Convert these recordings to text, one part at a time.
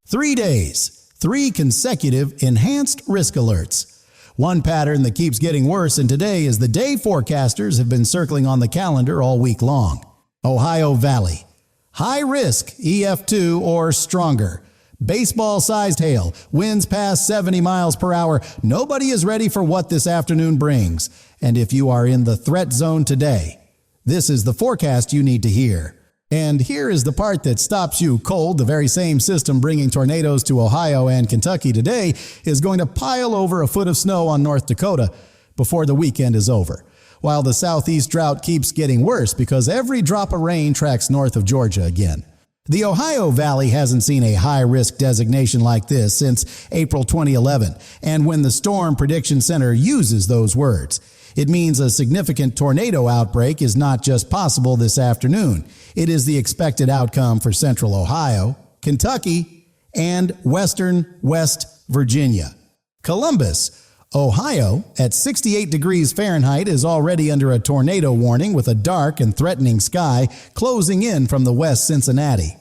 3 days, 3 consecutive enhanced risk alerts. One pattern that keeps getting worse, and today is the day forecasters have been circling on the calendar all week long. Ohio Valley. High risk, EF2 or stronger. Baseball-sized hail, winds past 70 miles per hour. Nobody is ready for what this afternoon brings. And if you are in the threat zone today, this is the forecast you need to hear. And here is the part that stops you cold. The very same system bringing tornadoes to Ohio and Kentucky today is going to pile over a foot of snow on North Dakota before the weekend is over, while the southeast drought keeps getting worse because every drop of rain tracks north of Georgia again. The Ohio Valley hasn't seen a high-risk designation like this since April 2011, and when the Storm Prediction Center uses those words, it means a significant tornado outbreak is not just possible this afternoon. It is the expected outcome for central Ohio, Kentucky, and western West Virginia. Columbus, Ohio, at 68 degrees Fahrenheit, is already under a tornado warning with a dark and threatening sky closing in from the west Cincinnati.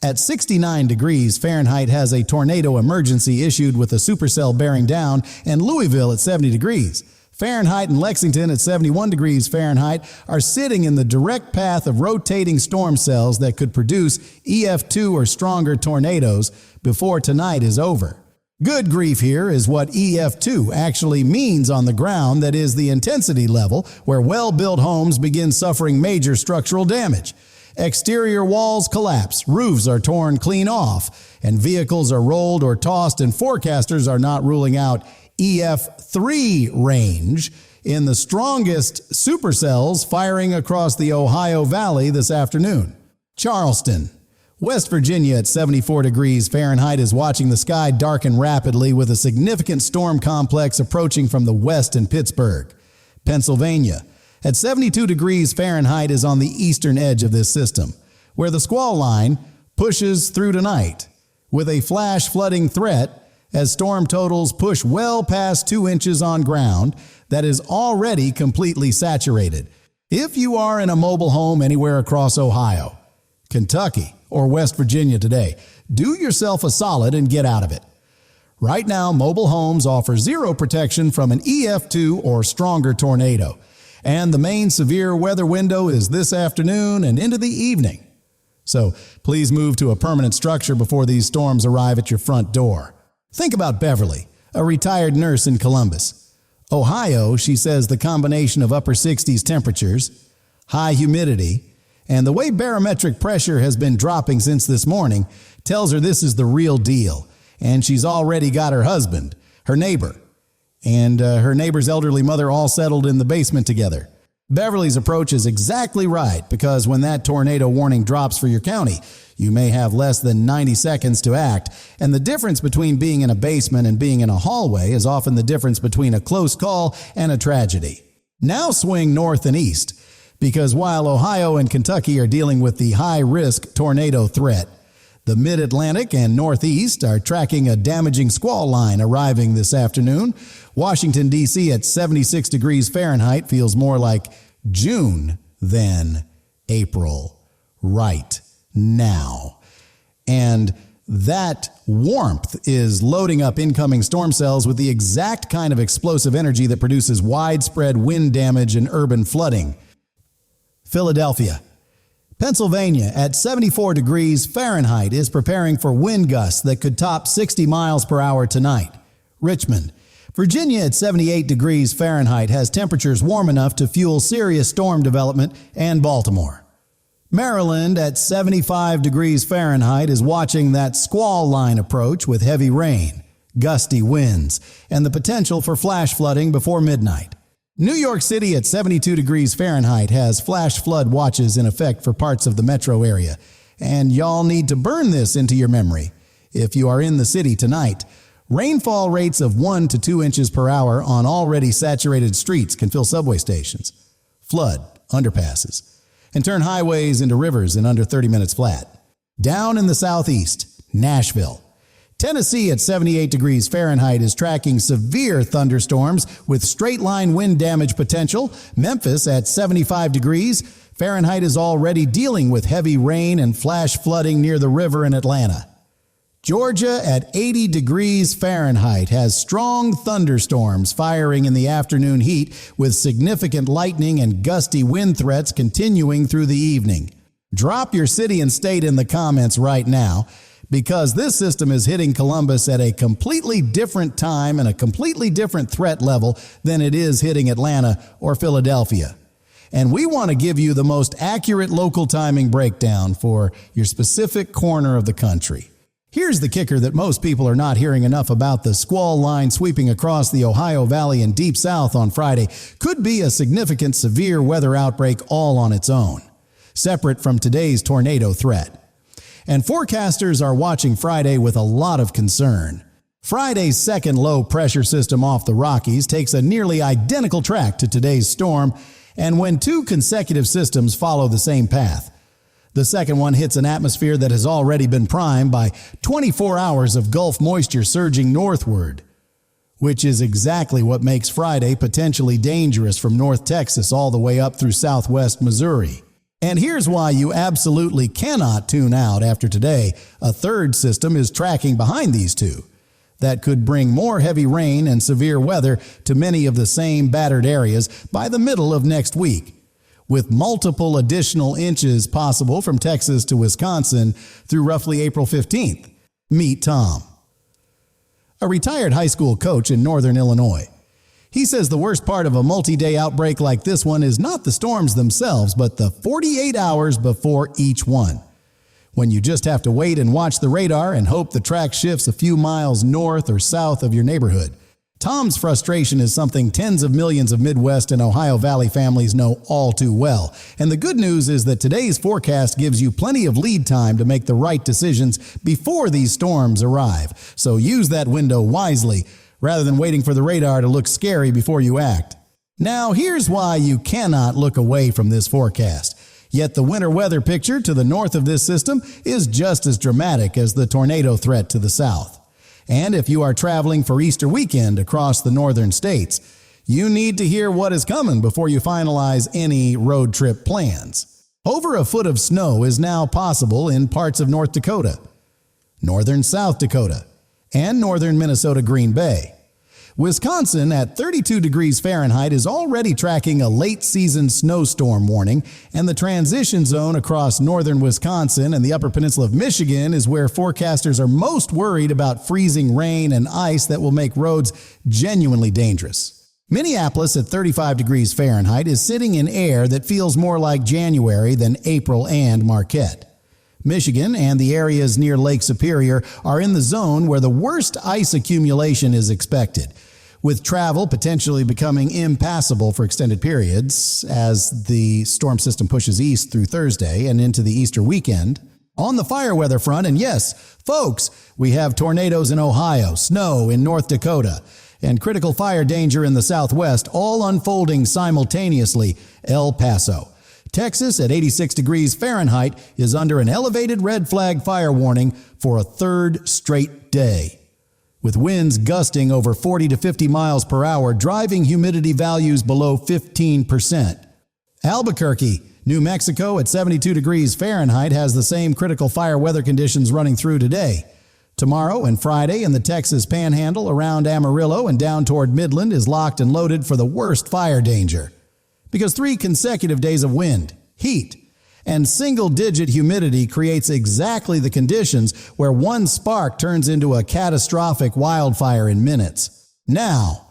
At 69 degrees Fahrenheit has a tornado emergency issued with a supercell bearing down, and Louisville at 70 degrees Fahrenheit and Lexington at 71 degrees Fahrenheit are sitting in the direct path of rotating storm cells that could produce EF2 or stronger tornadoes before tonight is over. Good grief here is what EF2 actually means on the ground, that is the intensity level where well-built homes begin suffering major structural damage. Exterior walls collapse, roofs are torn clean off, and vehicles are rolled or tossed, and forecasters are not ruling out EF3 range in the strongest supercells firing across the Ohio Valley this afternoon. Charleston, West Virginia at 74 degrees Fahrenheit is watching the sky darken rapidly with a significant storm complex approaching from the west in Pittsburgh. Pennsylvania, at 72 degrees Fahrenheit is on the eastern edge of this system, where the squall line pushes through tonight with a flash flooding threat as storm totals push well past 2 inches on ground that is already completely saturated. If you are in a mobile home anywhere across Ohio, Kentucky, or West Virginia today, do yourself a solid and get out of it. Right now, mobile homes offer zero protection from an EF2 or stronger tornado, and the main severe weather window is this afternoon and into the evening. So please move to a permanent structure before these storms arrive at your front door. Think about Beverly, a retired nurse in Columbus. Ohio, she says the combination of upper 60s temperatures, high humidity, and the way barometric pressure has been dropping since this morning tells her this is the real deal. And she's already got her husband, her neighbor, and her neighbor's elderly mother all settled in the basement together. Beverly's approach is exactly right, because when that tornado warning drops for your county, you may have less than 90 seconds to act, and the difference between being in a basement and being in a hallway is often the difference between a close call and a tragedy. Now swing north and east, because while Ohio and Kentucky are dealing with the high-risk tornado threat, the Mid-Atlantic and Northeast are tracking a damaging squall line arriving this afternoon. Washington, D.C. at 76 degrees Fahrenheit feels more like June than April right now. And that warmth is loading up incoming storm cells with the exact kind of explosive energy that produces widespread wind damage and urban flooding. Philadelphia. Pennsylvania at 74 degrees Fahrenheit is preparing for wind gusts that could top 60 miles per hour tonight. Richmond, Virginia at 78 degrees Fahrenheit has temperatures warm enough to fuel serious storm development, and Baltimore. Maryland at 75 degrees Fahrenheit is watching that squall line approach with heavy rain, gusty winds, and the potential for flash flooding before midnight. New York City at 72 degrees Fahrenheit has flash flood watches in effect for parts of the metro area, and y'all need to burn this into your memory. If you are in the city tonight, rainfall rates of 1 to 2 inches per hour on already saturated streets can fill subway stations, flood underpasses, and turn highways into rivers in under 30 minutes flat. Down in the southeast, Nashville. Tennessee at 78 degrees Fahrenheit is tracking severe thunderstorms with straight-line wind damage potential. Memphis at 75 degrees Fahrenheit is already dealing with heavy rain and flash flooding near the river in Atlanta. Georgia at 80 degrees Fahrenheit has strong thunderstorms firing in the afternoon heat with significant lightning and gusty wind threats continuing through the evening. Drop your city and state in the comments right now, because this system is hitting Columbus at a completely different time and a completely different threat level than it is hitting Atlanta or Philadelphia. And we want to give you the most accurate local timing breakdown for your specific corner of the country. Here's the kicker that most people are not hearing enough about. The squall line sweeping across the Ohio Valley and Deep South on Friday could be a significant severe weather outbreak all on its own, separate from today's tornado threat. And forecasters are watching Friday with a lot of concern. Friday's second low pressure system off the Rockies takes a nearly identical track to today's storm, and when two consecutive systems follow the same path, the second one hits an atmosphere that has already been primed by 24 hours of Gulf moisture surging northward, which is exactly what makes Friday potentially dangerous from North Texas all the way up through southwest Missouri. And here's why you absolutely cannot tune out after today. A third system is tracking behind these two that could bring more heavy rain and severe weather to many of the same battered areas by the middle of next week, with multiple additional inches possible from Texas to Wisconsin through roughly April 15th. Meet Tom, a retired high school coach in northern Illinois. He says the worst part of a multi-day outbreak like this one is not the storms themselves, but the 48 hours before each one, when you just have to wait and watch the radar and hope the track shifts a few miles north or south of your neighborhood. Tom's frustration is something tens of millions of Midwest and Ohio Valley families know all too well. And the good news is that today's forecast gives you plenty of lead time to make the right decisions before these storms arrive. So use that window wisely, rather than waiting for the radar to look scary before you act. Now, here's why you cannot look away from this forecast. Yet the winter weather picture to the north of this system is just as dramatic as the tornado threat to the south. And if you are traveling for Easter weekend across the northern states, you need to hear what is coming before you finalize any road trip plans. Over a foot of snow is now possible in parts of North Dakota, northern South Dakota, and northern Minnesota Green Bay. Wisconsin at 32 degrees Fahrenheit is already tracking a late-season snowstorm warning, and the transition zone across northern Wisconsin and the Upper Peninsula of Michigan is where forecasters are most worried about freezing rain and ice that will make roads genuinely dangerous. Minneapolis at 35 degrees Fahrenheit is sitting in air that feels more like January than April and Marquette. Michigan and the areas near Lake Superior are in the zone where the worst ice accumulation is expected, with travel potentially becoming impassable for extended periods as the storm system pushes east through Thursday and into the Easter weekend. On the fire weather front, and yes, folks, we have tornadoes in Ohio, snow in North Dakota, and critical fire danger in the Southwest, all unfolding simultaneously. El Paso, Texas at 86 degrees Fahrenheit is under an elevated red flag fire warning for a third straight day, with winds gusting over 40 to 50 miles per hour, driving humidity values below 15%. Albuquerque, New Mexico at 72 degrees Fahrenheit has the same critical fire weather conditions running through today. Tomorrow and Friday in the Texas Panhandle around Amarillo and down toward Midland is locked and loaded for the worst fire danger, because 3 consecutive days of wind, heat, and single-digit humidity creates exactly the conditions where one spark turns into a catastrophic wildfire in minutes. Now,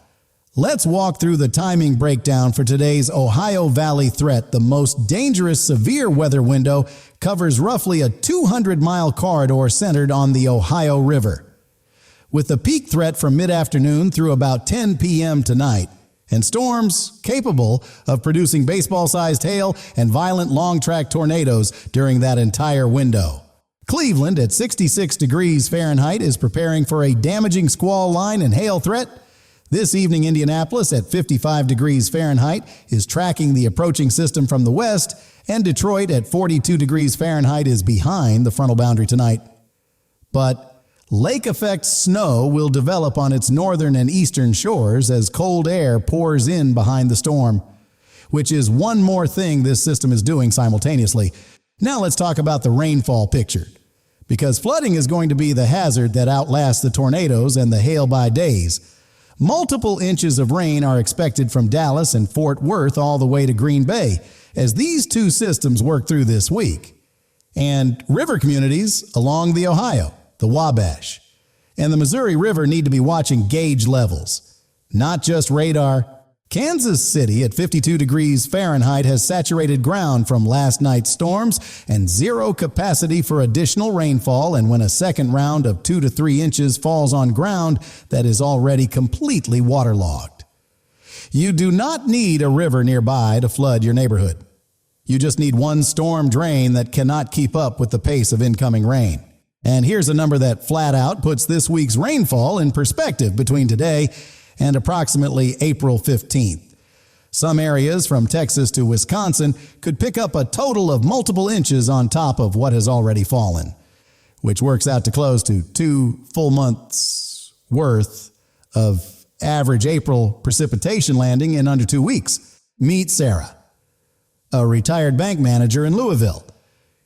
let's walk through the timing breakdown for today's Ohio Valley threat. The most dangerous severe weather window covers roughly a 200-mile corridor centered on the Ohio River, with the peak threat from mid-afternoon through about 10 p.m. tonight, and storms capable of producing baseball-sized hail and violent long-track tornadoes during that entire window. Cleveland at 66 degrees Fahrenheit is preparing for a damaging squall line and hail threat. This evening, Indianapolis at 55 degrees Fahrenheit is tracking the approaching system from the west, and Detroit at 42 degrees Fahrenheit is behind the frontal boundary tonight. But lake effect snow will develop on its northern and eastern shores as cold air pours in behind the storm, which is one more thing this system is doing simultaneously. Now let's talk about the rainfall picture. because flooding is going to be the hazard that outlasts the tornadoes and the hail by days. Multiple inches of rain are expected from Dallas and Fort Worth all the way to Green Bay as these two systems work through this week. And river communities along the Ohio, the Wabash, and the Missouri River need to be watching gauge levels, not just radar. Kansas City at 52 degrees Fahrenheit has saturated ground from last night's storms and zero capacity for additional rainfall, and when a second round of 2 to 3 inches falls on ground that is already completely waterlogged. You do not need a river nearby to flood your neighborhood. You just need one storm drain that cannot keep up with the pace of incoming rain. And here's a number that flat out puts this week's rainfall in perspective between today and approximately April 15th. Some areas from Texas to Wisconsin could pick up a total of multiple inches on top of what has already fallen, which works out to close to 2 full months worth of average April precipitation landing in under 2 weeks. Meet Sarah, a retired bank manager in Louisville,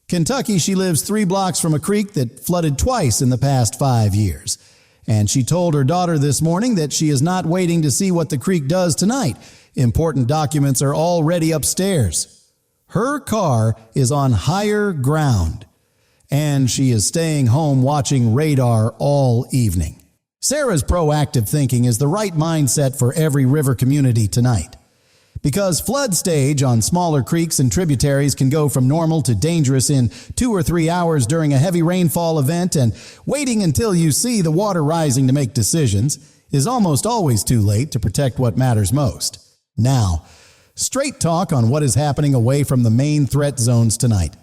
Kentucky. She lives 3 blocks from a creek that flooded twice in the past 5 years. And she told her daughter this morning that she is not waiting to see what the creek does tonight. Important documents are already upstairs. Her car is on higher ground, and she is staying home watching radar all evening. Sarah's proactive thinking is the right mindset for every river community tonight, because flood stage on smaller creeks and tributaries can go from normal to dangerous in 2 or 3 hours during a heavy rainfall event, and waiting until you see the water rising to make decisions is almost always too late to protect what matters most. Now, straight talk on what is happening away from the main threat zones tonight.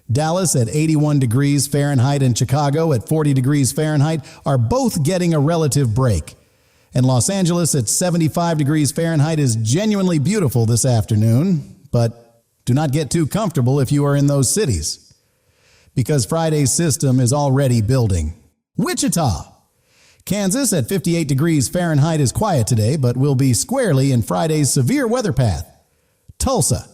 Dallas at 81 degrees Fahrenheit and Chicago at 40 degrees Fahrenheit are both getting a relative break. And Los Angeles at 75 degrees Fahrenheit is genuinely beautiful this afternoon, but do not get too comfortable if you are in those cities, because Friday's system is already building. Wichita, Kansas at 58 degrees Fahrenheit is quiet today, but will be squarely in Friday's severe weather path. Tulsa,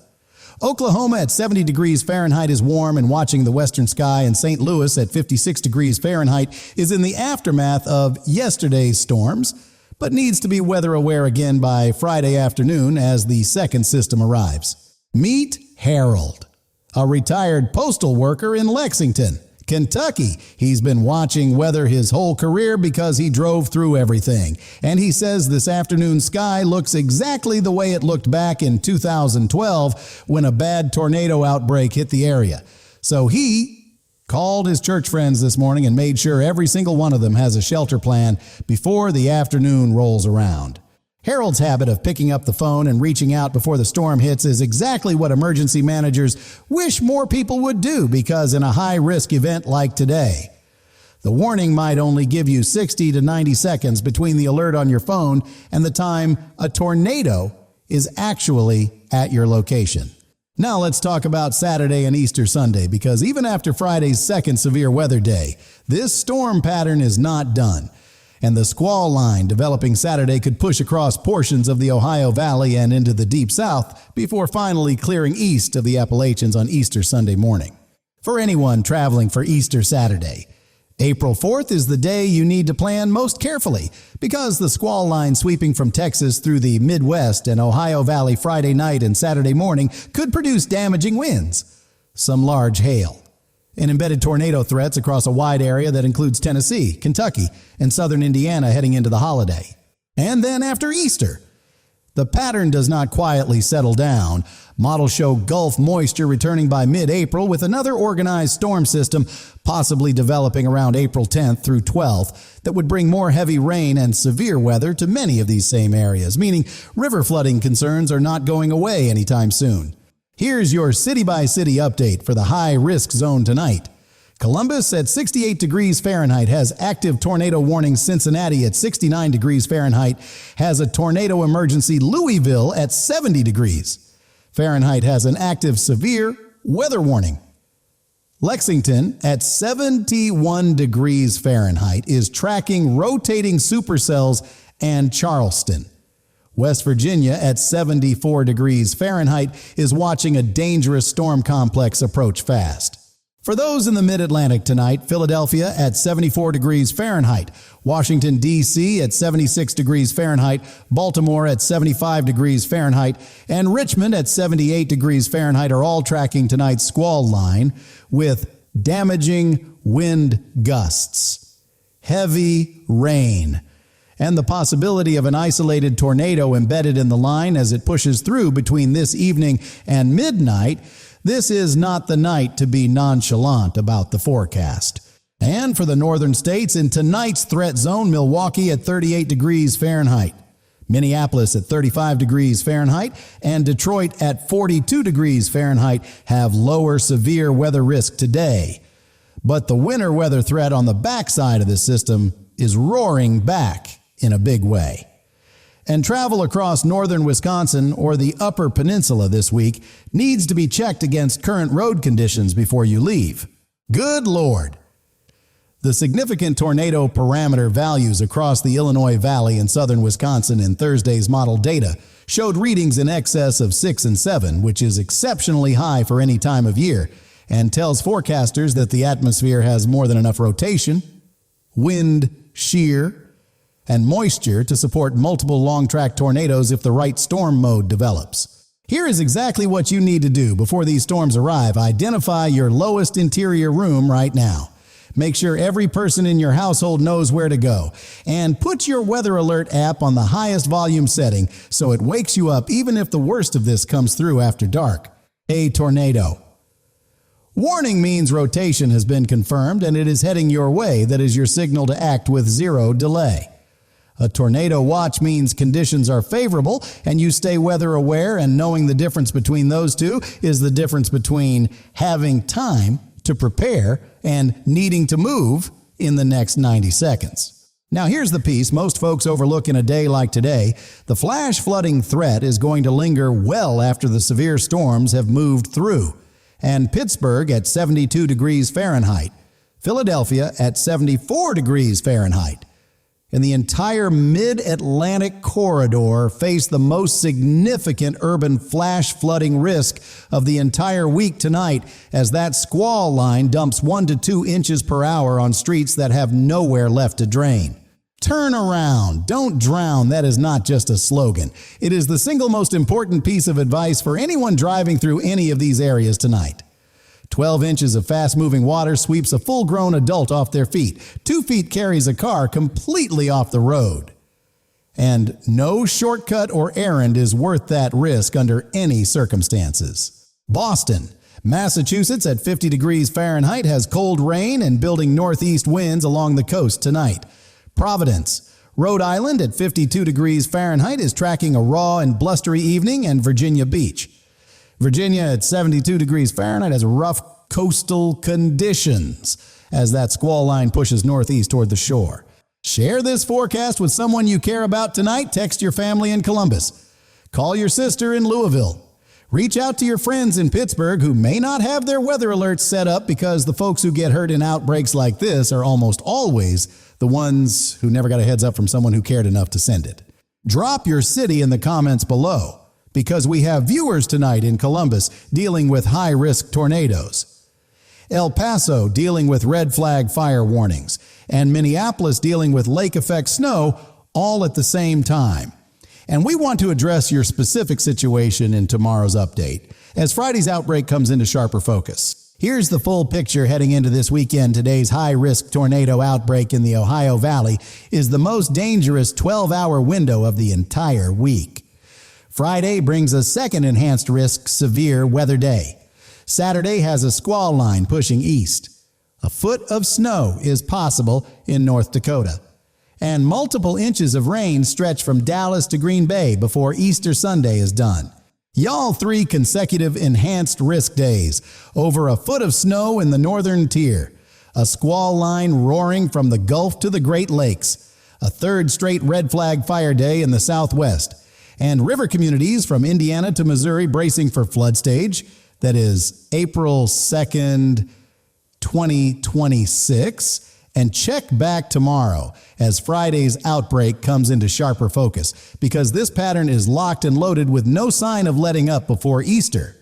Oklahoma at 70 degrees Fahrenheit is warm and watching the western sky, and St. Louis at 56 degrees Fahrenheit is in the aftermath of yesterday's storms, but needs to be weather aware again by Friday afternoon as the second system arrives. Meet Harold, a retired postal worker in Lexington, Kentucky. He's been watching weather his whole career because he drove through everything. And he says this afternoon's sky looks exactly the way it looked back in 2012 when a bad tornado outbreak hit the area. So he called his church friends this morning and made sure every single one of them has a shelter plan before the afternoon rolls around. Harold's habit of picking up the phone and reaching out before the storm hits is exactly what emergency managers wish more people would do, because in a high-risk event like today, the warning might only give you 60 to 90 seconds between the alert on your phone and the time a tornado is actually at your location. Now let's talk about Saturday and Easter Sunday, because even after Friday's second severe weather day, this storm pattern is not done. And the squall line developing Saturday could push across portions of the Ohio Valley and into the Deep South before finally clearing east of the Appalachians on Easter Sunday morning. For anyone traveling for Easter Saturday, April 4th is the day you need to plan most carefully, because the squall line sweeping from Texas through the Midwest and Ohio Valley Friday night and Saturday morning could produce damaging winds, some large hail, and embedded tornado threats across a wide area that includes Tennessee, Kentucky, and southern Indiana heading into the holiday. And then after Easter, the pattern does not quietly settle down. Models show Gulf moisture returning by mid-April, with another organized storm system possibly developing around April 10th through 12th that would bring more heavy rain and severe weather to many of these same areas, meaning river flooding concerns are not going away anytime soon. Here's your city-by-city update for the high-risk zone tonight. Columbus at 68 degrees Fahrenheit has active tornado warning. Cincinnati at 69 degrees Fahrenheit has a tornado emergency. Louisville at 70 degrees Fahrenheit has an active severe weather warning. Lexington at 71 degrees Fahrenheit is tracking rotating supercells, and Charleston, West Virginia at 74 degrees Fahrenheit is watching a dangerous storm complex approach fast. For those in the mid-Atlantic tonight, Philadelphia at 74 degrees Fahrenheit, Washington, D.C. at 76 degrees Fahrenheit, Baltimore at 75 degrees Fahrenheit, and Richmond at 78 degrees Fahrenheit are all tracking tonight's squall line with damaging wind gusts, heavy rain, and the possibility of an isolated tornado embedded in the line as it pushes through between this evening and midnight. This is not the night to be nonchalant about the forecast. And for the northern states, in tonight's threat zone, Milwaukee at 38 degrees Fahrenheit, Minneapolis at 35 degrees Fahrenheit, and Detroit at 42 degrees Fahrenheit have lower severe weather risk today. But the winter weather threat on the backside of the system is roaring back in a big way. And travel across northern Wisconsin or the Upper Peninsula this week needs to be checked against current road conditions before you leave. Good Lord! The significant tornado parameter values across the Illinois Valley and southern Wisconsin in Thursday's model data showed readings in excess of 6 and 7, which is exceptionally high for any time of year, and tells forecasters that the atmosphere has more than enough rotation, wind shear, and moisture to support multiple long-track tornadoes if the right storm mode develops. Here is exactly what you need to do before these storms arrive. Identify your lowest interior room right now. Make sure every person in your household knows where to go. And put your weather alert app on the highest volume setting so it wakes you up even if the worst of this comes through after dark. A tornado. Warning means rotation has been confirmed and it is heading your way. That is your signal to act with zero delay. A tornado watch means conditions are favorable and you stay weather aware, and knowing the difference between those two is the difference between having time to prepare and needing to move in the next 90 seconds. Now here's the piece most folks overlook in a day like today. The flash flooding threat is going to linger well after the severe storms have moved through. And Pittsburgh at 72 degrees Fahrenheit, Philadelphia at 74 degrees Fahrenheit, and the entire mid-Atlantic corridor face the most significant urban flash flooding risk of the entire week tonight, as that squall line dumps 1 to 2 inches per hour on streets that have nowhere left to drain. Turn around, don't drown. That is not just a slogan. It is the single most important piece of advice for anyone driving through any of these areas tonight. 12 inches of fast-moving water sweeps a full-grown adult off their feet. 2 feet carries a car completely off the road. And no shortcut or errand is worth that risk under any circumstances. Boston, Massachusetts at 50 degrees Fahrenheit has cold rain and building northeast winds along the coast tonight. Providence, Rhode Island at 52 degrees Fahrenheit is tracking a raw and blustery evening, and Virginia Beach. Virginia at 72 degrees Fahrenheit has rough coastal conditions as that squall line pushes northeast toward the shore. Share this forecast with someone you care about tonight. Text your family in Columbus. Call your sister in Louisville. Reach out to your friends in Pittsburgh who may not have their weather alerts set up, because the folks who get hurt in outbreaks like this are almost always the ones who never got a heads up from someone who cared enough to send it. Drop your city in the comments below, because we have viewers tonight in Columbus dealing with high-risk tornadoes, El Paso dealing with red flag fire warnings, and Minneapolis dealing with lake-effect snow all at the same time. And we want to address your specific situation in tomorrow's update, as Friday's outbreak comes into sharper focus. Here's the full picture heading into this weekend. Today's high-risk tornado outbreak in the Ohio Valley is the most dangerous 12-hour window of the entire week. Friday brings a second enhanced risk severe weather day. Saturday has a squall line pushing east. A foot of snow is possible in North Dakota. And multiple inches of rain stretch from Dallas to Green Bay before Easter Sunday is done. Y'all 3 consecutive enhanced risk days. Over a foot of snow in the northern tier. A squall line roaring from the Gulf to the Great Lakes. A third straight red flag fire day in the southwest. And river communities from Indiana to Missouri bracing for flood stage. That is April 2nd, 2026. And check back tomorrow as Friday's outbreak comes into sharper focus, because this pattern is locked and loaded with no sign of letting up before Easter.